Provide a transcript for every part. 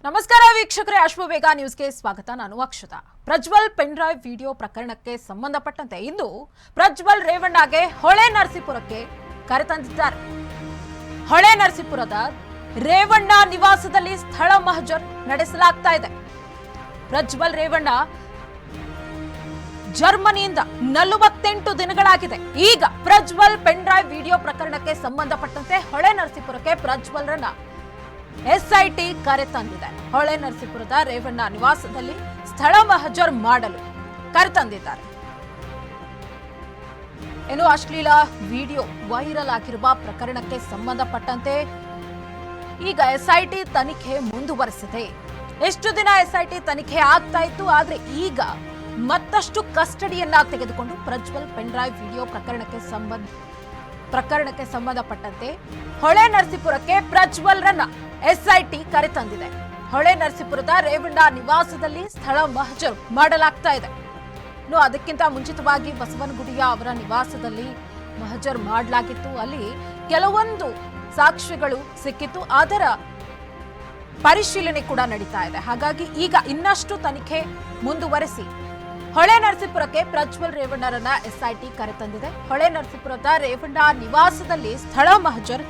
ನಮಸ್ಕಾರ ವೀಕ್ಷಕರೇ, ಅಶ್ವವೇಗ ನ್ಯೂಸ್ಗೆ ಸ್ವಾಗತ. ನಾನು Akshata. Prajwal pen drive video ಪ್ರಕರಣಕ್ಕೆ ಸಂಬಂಧಪಟ್ಟಂತೆ ಇಂದು ಪ್ರಜ್ವಲ್ ರೇವಣ್ಣಗೆ ಹೊಳೆ ನರಸೀಪುರಕ್ಕೆ ಕರೆತಂದಿದ್ದಾರೆ. ಹೊಳೆ ನರಸೀಪುರದ ರೇವಣ್ಣ ನಿವಾಸದಲ್ಲಿ ಸ್ಥಳ ಮಹಜರ್ ನಡೆಸಲಾಗ್ತಾ ಇದೆ. ಪ್ರಜ್ವಲ್ ರೇವಣ್ಣ ಜರ್ಮನಿಯಿಂದ 48 ದಿನಗಳಾಗಿದೆ. ಈಗ ಪ್ರಜ್ವಲ್ ಪೆನ್ ಡ್ರೈವ್ ವಿಡಿಯೋ ಪ್ರಕರಣಕ್ಕೆ ಸಂಬಂಧಪಟ್ಟಂತೆ ಹೊಳೆ ನರಸೀಪುರಕ್ಕೆ ಪ್ರಜ್ವಲ್ರನ್ನ ಎಸ್ಐಟಿ ಕರೆ ತಂದಿದೆ. ಹೊಳೆ ನರಸೀಪುರದ ರೇವಣ್ಣ ನಿವಾಸದಲ್ಲಿ ಸ್ಥಳ ಮಹಜರ್ ಮಾಡಲು ಕರೆತಂದಿದ್ದಾರೆ. ಇನ್ನು ಅಶ್ಲೀಲ ವಿಡಿಯೋ ವೈರಲ್ ಆಗಿರುವ ಪ್ರಕರಣಕ್ಕೆ ಸಂಬಂಧಪಟ್ಟಂತೆ ಈಗ ಎಸ್ಐಟಿ ತನಿಖೆ ಮುಂದುವರೆಸಿದೆ. ಎಷ್ಟು ದಿನ ಎಸ್ಐಟಿ ತನಿಖೆ ಆಗ್ತಾ ಇತ್ತು, ಆದ್ರೆ ಈಗ ಮತ್ತಷ್ಟು ಕಸ್ಟಡಿಯನ್ನ ತೆಗೆದುಕೊಂಡು ಪ್ರಜ್ವಲ್ ಪೆನ್ ಡ್ರೈವ್ ವಿಡಿಯೋ ಪ್ರಕರಣಕ್ಕೆ ಸಂಬಂಧಪಟ್ಟಂತೆ ಹೊಳೆ ನರಸೀಪುರಕ್ಕೆ ಪ್ರಜ್ವಲ್ರನ್ನ ಎಸ್ಐಟಿ ಕರೆತಂದಿದೆ. ಹೊಳೆ ನರಸೀಪುರದ ರೇವಣ್ಣ ನಿವಾಸದಲ್ಲಿ ಸ್ಥಳ ಮಹಜರ್ ಮಾಡಲಾಗ್ತಾ ಇದೆ. ಇನ್ನು ಅದಕ್ಕಿಂತ ಮುಂಚಿತವಾಗಿ ಬಸವನಗುಡಿಯ ಅವರ ನಿವಾಸದಲ್ಲಿ ಮಹಜರ್ ಮಾಡಲಾಗಿತ್ತು. ಅಲ್ಲಿ ಕೆಲವೊಂದು ಸಾಕ್ಷ್ಯಗಳು ಸಿಕ್ಕಿತ್ತು, ಅದರ ಪರಿಶೀಲನೆ ಕೂಡ ನಡೀತಾ ಇದೆ. ಹಾಗಾಗಿ ಈಗ ಇನ್ನಷ್ಟು ತನಿಖೆ ಮುಂದುವರೆಸಿ ಹೊಳೆ ನರಸೀಪುರಕ್ಕೆ ಪ್ರಜ್ವಲ್ ರೇವಣ್ಣರನ್ನ ಎಸ್ಐಟಿ ಕರೆತಂದಿದೆ. ಹೊಳೆ ನರಸೀಪುರದ ರೇವಣ್ಣ ನಿವಾಸದಲ್ಲಿ ಸ್ಥಳ ಮಹಜರ್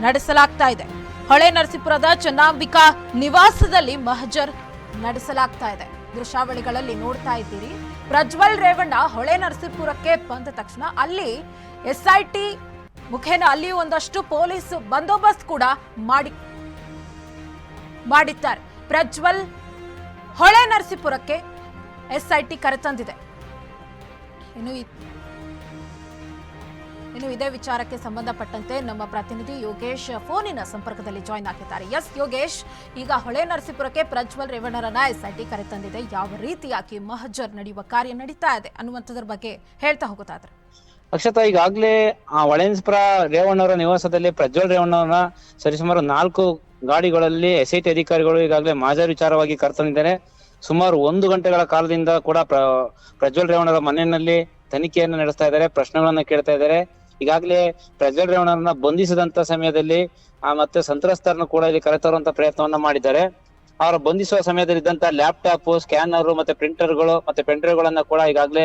ನಡೆಸಲಾಗ್ತಾ ಇದೆ. ಹೊಳೆ ನರಸೀಪುರದ ಚನ್ನಾಂಬಿಕಾ ನಿವಾಸದಲ್ಲಿ ಮಹಜರ್ ನಡೆಸಲಾಗ್ತಾ ಇದೆ. ದೃಶ್ಯಾವಳಿಗಳಲ್ಲಿ ನೋಡ್ತಾ ಇದ್ದೀರಿ. ಪ್ರಜ್ವಲ್ ರೇವಣ್ಣ ಹೊಳೆ ನರಸೀಪುರಕ್ಕೆ ಬಂದ ತಕ್ಷಣ ಅಲ್ಲಿ ಎಸ್ಐಟಿ ಮುಖೇನ ಅಲ್ಲಿ ಒಂದಷ್ಟು ಪೊಲೀಸ್ ಬಂದೋಬಸ್ತ್ ಕೂಡ ಮಾಡಿದ್ದಾರೆ. ಪ್ರಜ್ವಲ್ ಹೊಳೆ ನರಸೀಪುರಕ್ಕೆ ಎಸ್ಐಟಿ ಕರೆತಂದಿದೆ. ಇನ್ನು ಇದೇ ವಿಚಾರಕ್ಕೆ ಸಂಬಂಧಪಟ್ಟಂತೆ ನಮ್ಮ ಪ್ರತಿನಿಧಿ ಯೋಗೇಶ್ ಫೋನಿನ ಸಂಪರ್ಕದಲ್ಲಿ ಜಾಯಿನ್ ಆಗಿದ್ದಾರೆ. ಎಸ್ ಯೋಗೇಶ್, ಈಗ ಹೊಳೆ ನರಸೀಪುರಕ್ಕೆ ಪ್ರಜ್ವಲ್ ರೇವಣ್ಣರನ್ನ ಎಸ್ಐಟಿ ಕರೆತಂದಿದೆ. ಯಾವ ರೀತಿಯಾಗಿ ಮಹಜರ್ ನಡೆಯುವ ಕಾರ್ಯ ನಡೀತಾ ಇದೆ ಅನ್ನುವಂಥದ್ರ ಬಗ್ಗೆ ಹೇಳ್ತಾ ಹೋಗ್ತಾ ಇದ್ದಾರೆ. ಅಕ್ಷತಾ, ಈಗಾಗಲೇ ಹೊಳೆನರಸೀಪುರ ರೇವಣ್ಣವರ ನಿವಾಸದಲ್ಲಿ ಪ್ರಜ್ವಲ್ ರೇವಣ್ಣವರನ್ನ ಸರಿಸುಮಾರು 4 ಗಾಡಿಗಳಲ್ಲಿ ಎಸ್ಐಟಿ ಅಧಿಕಾರಿಗಳು ಈಗಾಗಲೇ ಮಹಜರ್ ವಿಚಾರವಾಗಿ ಕರೆತಂದಿದ್ದಾರೆ. ಸುಮಾರು 1 ಗಂಟೆಗಳ ಕಾಲದಿಂದ ಕೂಡ ಪ್ರಜ್ವಲ್ ರೇವಣ್ಣರ ಮನೆಯಲ್ಲಿ ತನಿಖೆಯನ್ನು ನಡೆಸ್ತಾ ಇದ್ದಾರೆ, ಪ್ರಶ್ನೆಗಳನ್ನ ಕೇಳ್ತಾ ಇದ್ದಾರೆ. ಈಗಾಗಲೇ ಪ್ರಜ್ವಲ್ ರೇವಣ್ಣರನ್ನ ಬಂಧಿಸಿದಂತ ಸಮಯದಲ್ಲಿ ಮತ್ತೆ ಸಂತ್ರಸ್ತರನ್ನು ಕೂಡ ಇಲ್ಲಿ ಕರೆತರುವಂತ ಪ್ರಯತ್ನವನ್ನ ಮಾಡಿದ್ದಾರೆ. ಅವರ ಬಂಧಿಸುವ ಸಮಯದಲ್ಲಿ ಇದ್ದಂತ ಲ್ಯಾಪ್ಟಾಪ್, ಸ್ಕ್ಯಾನರ್ ಮತ್ತೆ ಪ್ರಿಂಟರ್ಗಳು ಮತ್ತೆ ಪೆನ್ಡ್ರೈವ್ ಗಳನ್ನ ಕೂಡ ಈಗಾಗಲೇ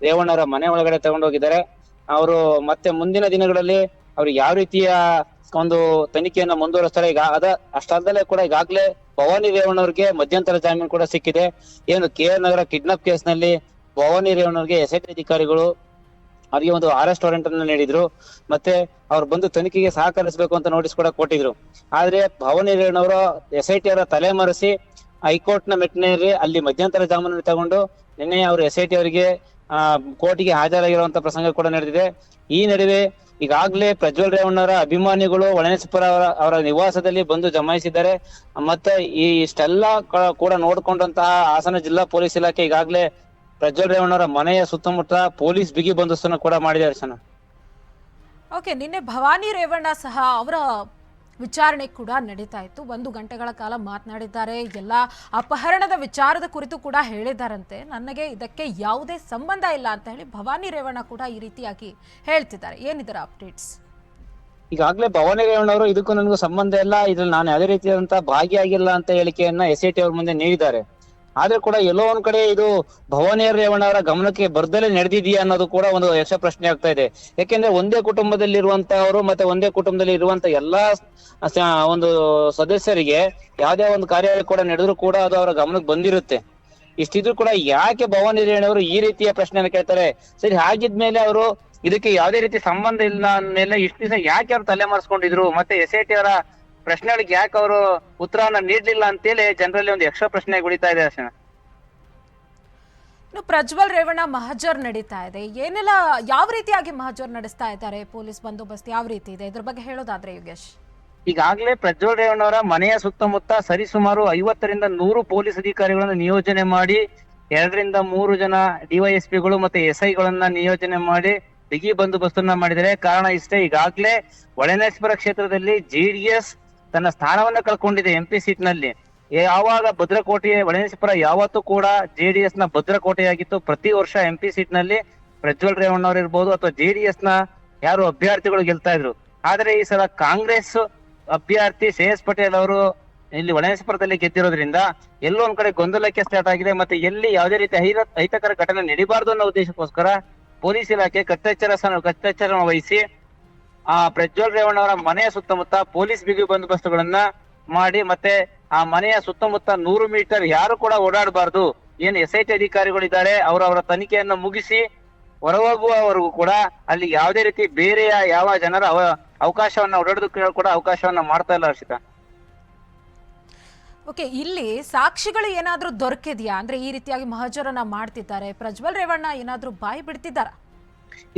ರೇವಣ್ಣರ ಮನೆ ಒಳಗಡೆ ತಗೊಂಡೋಗಿದ್ದಾರೆ. ಅವರು ಮತ್ತೆ ಮುಂದಿನ ದಿನಗಳಲ್ಲಿ ಅವ್ರು ಯಾವ ರೀತಿಯ ಒಂದು ತನಿಖೆಯನ್ನ ಮುಂದುವರಿಸ್ತಾರೆ. ಅಷ್ಟಲ್ಲದೆ ಕೂಡ ಈಗಾಗಲೇ ಭವಾನಿ ರೇವಣ್ಣವ್ರಿಗೆ ಮಧ್ಯಂತರ ಜಾಮೀನು ಕೂಡ ಸಿಕ್ಕಿದೆ. ಏನು KR ನಗರ ಕಿಡ್ನಾಪ್ ಕೇಸ್ ನಲ್ಲಿ ಭವಾನಿ ರೇವಣ್ಣವ್ರಿಗೆ ಎಸ್ಐಟಿ ಅಧಿಕಾರಿಗಳು ಅವರಿಗೆ ಒಂದು ಅರೆಸ್ಟ್ ವಾರೆಂಟ್ ಅನ್ನು ನೀಡಿದ್ರು. ಮತ್ತೆ ಅವ್ರು ಬಂದು ತನಿಖೆಗೆ ಸಹಕರಿಸಬೇಕು ಅಂತ ನೋಟಿಸ್ ಕೂಡ ಕೊಟ್ಟಿದ್ರು. ಆದ್ರೆ ಭವಾನಿ ರೇವಣ್ಣವರು ಎಸ್ಐಟಿ ಅವರ ತಲೆಮರೆಸಿ ಹೈಕೋರ್ಟ್ ನ ಮೆಟ್ಟಿನಲ್ಲಿ ಅಲ್ಲಿ ಮಧ್ಯಂತರ ಜಾಮೀನು ತಗೊಂಡು ನಿನ್ನೆ ಅವರು ಎಸ್ಐಟಿ ಅವರಿಗೆ ಕೋರ್ಟಿಗೆ ಹಾಜರಾಗಿರುವಂತ ಪ್ರಸಂಗ ಕೂಡ ನಡೆದಿದೆ. ಈ ನಡುವೆ ಈಗಾಗಲೇ ಪ್ರಜ್ವಲ್ ರೇವಣ್ಣರ ಅಭಿಮಾನಿಗಳು ಹೊಳೆನರಸೀಪುರ ಅವರ ನಿವಾಸದಲ್ಲಿ ಬಂದು ಜಮಾಯಿಸಿದ್ದಾರೆ. ಮತ್ತೆ ಇಷ್ಟೆಲ್ಲ ಕೂಡ ನೋಡ್ಕೊಂಡಂತಹ ಹಾಸನ ಜಿಲ್ಲಾ ಪೊಲೀಸ್ ಇಲಾಖೆ ಈಗಾಗಲೇ ಪ್ರಜ್ವಲ್ ರೇವಣ್ಣರ ಮನೆಯ ಸುತ್ತಮುತ್ತ ಪೊಲೀಸ್ ಬಿಗಿ ಬಂದೋಬಸ್ತನ್ನು ಕೂಡ ಮಾಡಿದ್ದಾರೆ. ಸನ ಓಕೆ, ನಿನ್ನೆ ಭವಾನಿ ರೇವಣ್ಣ ಸಹ ಅವರ ವಿಚಾರಣೆ ಕೂಡ ನಡೀತಾ ಇತ್ತು. 1 ಗಂಟೆಗಳ ಕಾಲ ಮಾತನಾಡಿದ್ದಾರೆ. ಎಲ್ಲ ಅಪಹರಣದ ವಿಚಾರದ ಕುರಿತು ಕೂಡ ಹೇಳಿದ್ದಾರಂತೆ. ನನಗೆ ಇದಕ್ಕೆ ಯಾವುದೇ ಸಂಬಂಧ ಇಲ್ಲ ಅಂತ ಹೇಳಿ ಭವಾನಿ ರೇವಣ್ಣ ಕೂಡ ಈ ರೀತಿಯಾಗಿ ಹೇಳ್ತಿದ್ದಾರೆ. ಏನಿದರ ಅಪ್ಡೇಟ್ಸ್? ಈಗಾಗಲೇ ಭವಾನಿ ರೇವಣ್ಣವರು ಇದಕ್ಕೂ ನನಗೂ ಸಂಬಂಧ ಇಲ್ಲ, ಇದ್ರಲ್ಲಿ ನಾನು ಯಾವುದೇ ರೀತಿಯಾದಂತಹ ಭಾಗಿಯಾಗಿಲ್ಲ ಅಂತ ಹೇಳಿಕೆಯನ್ನ ಎಸ್ಐಟಿ ಅವ್ರ ಮುಂದೆ ನೀಡಿದ್ದಾರೆ. ಆದ್ರೆ ಕೂಡ ಎಲ್ಲೋ ಒಂದ್ ಕಡೆ ಇದು ಭವಾನಿ ರೇವಣ್ಣವರ ಗಮನಕ್ಕೆ ಬರ್ದಲೇ ನಡೆದಿದೆಯಾ ಅನ್ನೋದು ಕೂಡ ಒಂದು ಯಕ್ಷ ಪ್ರಶ್ನೆ ಆಗ್ತಾ ಇದೆ. ಯಾಕೆಂದ್ರೆ ಒಂದೇ ಕುಟುಂಬದಲ್ಲಿ ಇರುವಂತಹವರು ಮತ್ತೆ ಒಂದೇ ಕುಟುಂಬದಲ್ಲಿ ಇರುವಂತ ಎಲ್ಲಾ ಒಂದು ಸದಸ್ಯರಿಗೆ ಯಾವ್ದೇ ಒಂದು ಕಾರ್ಯ ಕೂಡ ನಡೆದ್ರು ಕೂಡ ಅದು ಅವರ ಗಮನಕ್ಕೆ ಬಂದಿರುತ್ತೆ. ಇಷ್ಟಿದ್ರು ಕೂಡ ಯಾಕೆ ಭವಾನಿ ರೇವಣ್ಣವರು ಈ ರೀತಿಯ ಪ್ರಶ್ನೆಯನ್ನು ಕೇಳ್ತಾರೆ? ಸರಿ, ಹಾಗಿದ್ಮೇಲೆ ಅವರು ಇದಕ್ಕೆ ಯಾವುದೇ ರೀತಿ ಸಂಬಂಧ ಇಲ್ಲ ಅಂದ್ಮೇಲೆ ಇಷ್ಟು ದಿವಸ ಯಾಕೆ ಅವ್ರು ತಲೆ ಮರೆಸ್ಕೊಂಡಿದ್ರು? ಮತ್ತೆ ಎಸ್ಐಟಿ ಅವರ ಪ್ರಶ್ನೆಗಳಿಗೆ ಯಾಕೆ ಅವರು ಉತ್ತರವನ್ನ ನೀಡ್ಲಿಲ್ಲ ಅಂತೇಳಿ ಜನರಲ್ಲಿ ಒಂದು ಯಕ್ಷ ಪ್ರಶ್ನೆ ಉಳಿತಾ ಇದೆ. ಇನ್ನು ಪ್ರಜ್ವಲ್ ರೇವಣ್ಣ ಮಹಜರ್ ನಡೀತಾ ಇದೆ. ಏನೆಲ್ಲ ಯಾವ ರೀತಿಯಾಗಿ ಮಹಜರ್ ನಡೆಸ್ತಾ ಇದ್ದಾರೆ? ಪೊಲೀಸ್ ಬಂದೋಬಸ್ತ್ ಯಾವ ರೀತಿ ಇದೆ? ಇದ್ರ ಬಗ್ಗೆ ಹೇಳೋದಾದ್ರೆ ಯೋಗೇಶ್. ಈಗಾಗಲೇ ಪ್ರಜ್ವಲ್ ರೇವಣ್ಣವರ ಮನೆಯ ಸುತ್ತಮುತ್ತ ಸರಿಸುಮಾರು 50ರಿಂದ 100 ಪೊಲೀಸ್ ಅಧಿಕಾರಿಗಳನ್ನು ನಿಯೋಜನೆ ಮಾಡಿ 2ರಿಂದ 3 ಜನ ಡಿವೈಎಸ್ಪಿಗಳು ಮತ್ತೆ SI ಗಳನ್ನ ನಿಯೋಜನೆ ಮಾಡಿ ಬಿಗಿ ಬಂದೋಬಸ್ತನ್ನ ಮಾಡಿದ್ದಾರೆ. ಕಾರಣ ಇಷ್ಟೇ, ಈಗಾಗಲೇ ಹೊಳೆನರಸೀಪುರ ಕ್ಷೇತ್ರದಲ್ಲಿ JDS ತನ್ನ ಸ್ಥಾನವನ್ನ ಕಳ್ಕೊಂಡಿದೆ MP ಸೀಟ್ ನಲ್ಲಿ. ಯಾವಾಗ ಭದ್ರಕೋಟೆ ಹೊಳೆನರಸೀಪುರ ಯಾವತ್ತೂ ಕೂಡ JDS ನ ಭದ್ರಕೋಟೆಯಾಗಿತ್ತು. ಪ್ರತಿ ವರ್ಷ MP ಸೀಟ್ ನಲ್ಲಿ ಪ್ರಜ್ವಲ್ ರೇವಣ್ಣವ್ರು ಇರ್ಬೋದು ಅಥವಾ JDS ನ ಯಾರು ಅಭ್ಯರ್ಥಿಗಳು ಗೆಲ್ತಾ ಇದ್ರು. ಆದ್ರೆ ಈ ಸಲ ಕಾಂಗ್ರೆಸ್ ಅಭ್ಯರ್ಥಿ ಶ್ರೇಯಸ್ ಪಟೇಲ್ ಅವರು ಇಲ್ಲಿ ಹೊಳೆನರಸೀಪುರದಲ್ಲಿ ಗೆದ್ದಿರೋದ್ರಿಂದ ಎಲ್ಲೋ ಒಂದ್ ಕಡೆ ಗೊಂದಲಕ್ಕೆ ಸ್ಟಾರ್ಟ್ ಆಗಿದೆ. ಮತ್ತೆ ಎಲ್ಲಿ ಯಾವುದೇ ರೀತಿ ಅಹಿತಕರ ಘಟನೆ ನಡೀಬಾರ್ದು ಅನ್ನೋ ಉದ್ದೇಶಕ್ಕೋಸ್ಕರ ಪೊಲೀಸ್ ಇಲಾಖೆ ಕಟ್ಟೆಚ್ಚರ ವಹಿಸಿ ಆ ಪ್ರಜ್ವಲ್ ರೇವಣ್ಣ ಅವರ ಮನೆಯ ಸುತ್ತಮುತ್ತ ಪೊಲೀಸ್ ಬಿಗಿ ಬಂದೋಬಸ್ತುಗಳನ್ನ ಮಾಡಿ, ಮತ್ತೆ ಆ ಮನೆಯ ಸುತ್ತಮುತ್ತ 100 ಮೀಟರ್ ಯಾರು ಕೂಡ ಓಡಾಡಬಾರ್ದು, ಏನ್ SIT ಅಧಿಕಾರಿಗಳಿದ್ದಾರೆ ಅವರ ತನಿಖೆಯನ್ನು ಮುಗಿಸಿ ಹೊರಹೋಗುವವರೆಗೂ ಕೂಡ ಅಲ್ಲಿ ಯಾವುದೇ ರೀತಿ ಬೇರೆಯ ಯಾವ ಜನರ ಅವಕಾಶವನ್ನ ಓಡಾಡೋದಕ್ಕೆ ಕೂಡ ಅವಕಾಶವನ್ನ ಮಾಡ್ತಾ ಇಲ್ಲ ಹರ್ಷಿತಾ. ಓಕೆ, ಇಲ್ಲಿ ಸಾಕ್ಷಿಗಳು ಏನಾದ್ರೂ ದೊರಕಿದ್ಯಾ? ಅಂದ್ರೆ ಈ ರೀತಿಯಾಗಿ ಮಹಜರನ್ನ ಮಾಡ್ತಿದ್ದಾರೆ, ಪ್ರಜ್ವಲ್ ರೇವಣ್ಣ ಏನಾದ್ರೂ ಬಾಯಿ ಬಿಡ್ತಿದ್ದಾರ?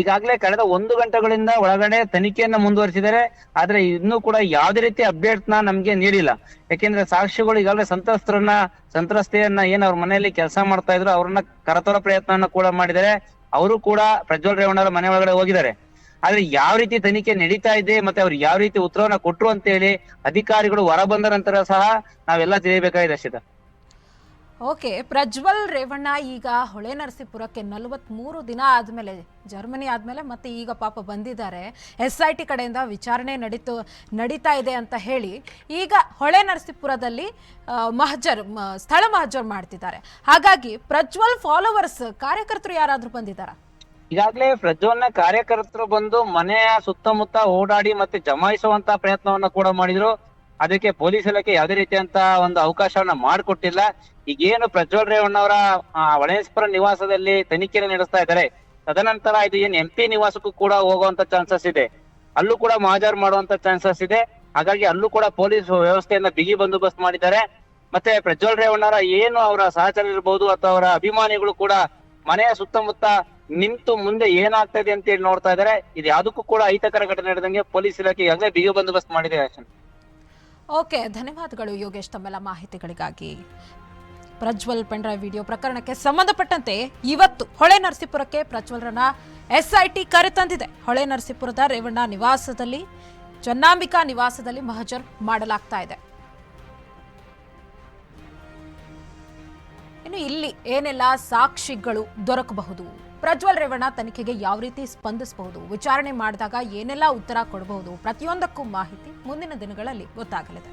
ಈಗಾಗಲೇ ಕಳೆದ 1 ಗಂಟೆಗಳಿಂದ ಒಳಗಡೆ ತನಿಖೆಯನ್ನ ಮುಂದುವರಿಸಿದ್ದಾರೆ. ಆದ್ರೆ ಇನ್ನೂ ಕೂಡ ಯಾವುದೇ ರೀತಿ ಅಪ್ಡೇಟ್ ನಮ್ಗೆ ನೀಡಿಲ್ಲ. ಯಾಕೆಂದ್ರೆ ಸಾಕ್ಷಿಗಳು ಈಗಾಗಲೇ ಸಂತ್ರಸ್ತೆಯನ್ನ ಏನ್ ಅವ್ರ ಮನೆಯಲ್ಲಿ ಕೆಲಸ ಮಾಡ್ತಾ ಇದ್ರು ಅವ್ರನ್ನ ಕರತರೋ ಪ್ರಯತ್ನವನ್ನ ಕೂಡ ಮಾಡಿದ್ದಾರೆ. ಅವರು ಕೂಡ ಪ್ರಜ್ವಲ್ ರೇವಣ್ಣ ಅವರ ಮನೆ ಒಳಗಡೆ ಹೋಗಿದ್ದಾರೆ. ಆದ್ರೆ ಯಾವ ರೀತಿ ತನಿಖೆ ನಡೀತಾ ಇದೆ ಮತ್ತೆ ಅವ್ರು ಯಾವ ರೀತಿ ಉತ್ತರವನ್ನ ಕೊಟ್ರು ಅಂತ ಹೇಳಿ ಅಧಿಕಾರಿಗಳು ಹೊರ ಬಂದ ನಂತರ ಸಹ ನಾವೆಲ್ಲ ತಿಳಿಯಬೇಕಾಗಿದೆ ಅಷ್ಟೇ. ಓಕೆ, ಪ್ರಜ್ವಲ್ ರೇವಣ್ಣ ಈಗ ಹೊಳೆನರಸೀಪುರಕ್ಕೆ 43 ದಿನ ಆದ್ಮೇಲೆ, ಜರ್ಮನಿ ಆದ್ಮೇಲೆ ಮತ್ತೆ ಈಗ ಪಾಪ ಬಂದಿದ್ದಾರೆ. SIT ಕಡೆಯಿಂದ ವಿಚಾರಣೆ ನಡೀತಾ ಇದೆ ಅಂತ ಹೇಳಿ ಈಗ ಹೊಳೆನರಸೀಪುರದಲ್ಲಿ ಸ್ಥಳ ಮಹಜರ್ ಮಾಡ್ತಿದ್ದಾರೆ. ಹಾಗಾಗಿ ಪ್ರಜ್ವಲ್ ಫಾಲೋವರ್ಸ್ ಕಾರ್ಯಕರ್ತರು ಯಾರಾದ್ರೂ ಬಂದಿದ್ದಾರ? ಈಗಾಗಲೇ ಪ್ರಜ್ವಲ್ನ ಕಾರ್ಯಕರ್ತರು ಬಂದು ಮನೆಯ ಸುತ್ತಮುತ್ತ ಓಡಾಡಿ ಮತ್ತೆ ಜಮಾಯಿಸುವಂತ ಪ್ರಯತ್ನವನ್ನ ಕೂಡ ಮಾಡಿದ್ರು. ಅದಕ್ಕೆ ಪೊಲೀಸ್ ಇಲಾಖೆ ಯಾವುದೇ ರೀತಿಯಂತ ಒಂದು ಅವಕಾಶವನ್ನ ಮಾಡಿಕೊಟ್ಟಿಲ್ಲ. ಈಗೇನು ಪ್ರಜ್ವಲ್ ರೇವಣ್ಣ ಅವರ ಹೊಳೆನರಸೀಪುರ ನಿವಾಸದಲ್ಲಿ ತನಿಖೆಯನ್ನು ನಡೆಸ್ತಾ ಇದ್ದಾರೆ, ತದನಂತರ ಇದು ಏನ್ MP ನಿವಾಸಕ್ಕೂ ಕೂಡ ಹೋಗುವಂತ ಚಾನ್ಸಸ್ ಇದೆ, ಅಲ್ಲೂ ಕೂಡ ಮಹಜರ್ ಮಾಡುವಂತ ಚಾನ್ಸಸ್ ಇದೆ. ಹಾಗಾಗಿ ಅಲ್ಲೂ ಕೂಡ ಪೊಲೀಸ್ ವ್ಯವಸ್ಥೆಯನ್ನ ಬಿಗಿ ಬಂದೋಬಸ್ತ್ ಮಾಡಿದ್ದಾರೆ. ಮತ್ತೆ ಪ್ರಜ್ವಲ್ ರೇವಣ್ಣರ ಏನು ಅವರ ಸಹಚರ ಇರಬಹುದು ಅಥವಾ ಅವರ ಅಭಿಮಾನಿಗಳು ಕೂಡ ಮನೆಯ ಸುತ್ತಮುತ್ತ ನಿಂತು ಮುಂದೆ ಏನಾಗ್ತಾ ಇದೆ ಅಂತ ಹೇಳಿ ನೋಡ್ತಾ ಇದ್ದಾರೆ. ಇದು ಯಾವುದಕ್ಕೂ ಕೂಡ ಅಹಿತಕರ ಘಟನೆ ನಡೆದಂಗೆ ಪೊಲೀಸ್ ಇಲಾಖೆ ಈಗಾಗಲೇ ಬಿಗಿ ಬಂದೋಬಸ್ತ್ ಮಾಡಿದೆ ಅಷ್ಟೇ. ಓಕೆ, ಧನ್ಯವಾದಗಳು ಯೋಗೇಶ್ ತಮ್ಮೆಲ್ಲ ಮಾಹಿತಿಗಳಿಗಾಗಿ. ಪ್ರಜ್ವಲ್ ಪೆಂಡ್ರೈವ್ ವಿಡಿಯೋ ಪ್ರಕರಣಕ್ಕೆ ಸಂಬಂಧಪಟ್ಟಂತೆ ಇವತ್ತು ಹೊಳೆನರಸೀಪುರಕ್ಕೆ ಪ್ರಜ್ವಲ್ರನ್ನ SIT ಕರೆತಂದಿದೆ. ಹೊಳೆನರಸೀಪುರದ ರೇವಣ್ಣ ನಿವಾಸದಲ್ಲಿ, ಚನ್ನಾಂಬಿಕಾ ನಿವಾಸದಲ್ಲಿ ಮಹಜರ್ ಮಾಡಲಾಗ್ತಾ ಇದೆ. ಇನ್ನು ಇಲ್ಲಿ ಏನೆಲ್ಲ ಸಾಕ್ಷಿಗಳು ದೊರಕಬಹುದು, ಪ್ರಜ್ವಲ್ ರೇವಣ್ಣ ತನಿಖೆಗೆ ಯಾವ ರೀತಿ ಸ್ಪಂದಿಸಬಹುದು, ವಿಚಾರಣೆ ಮಾಡಿದಾಗ ಏನೆಲ್ಲ ಉತ್ತರ ಕೊಡಬಹುದು, ಪ್ರತಿಯೊಂದಕ್ಕೂ ಮಾಹಿತಿ ಮುಂದಿನ ದಿನಗಳಲ್ಲಿ ಗೊತ್ತಾಗಲಿದೆ.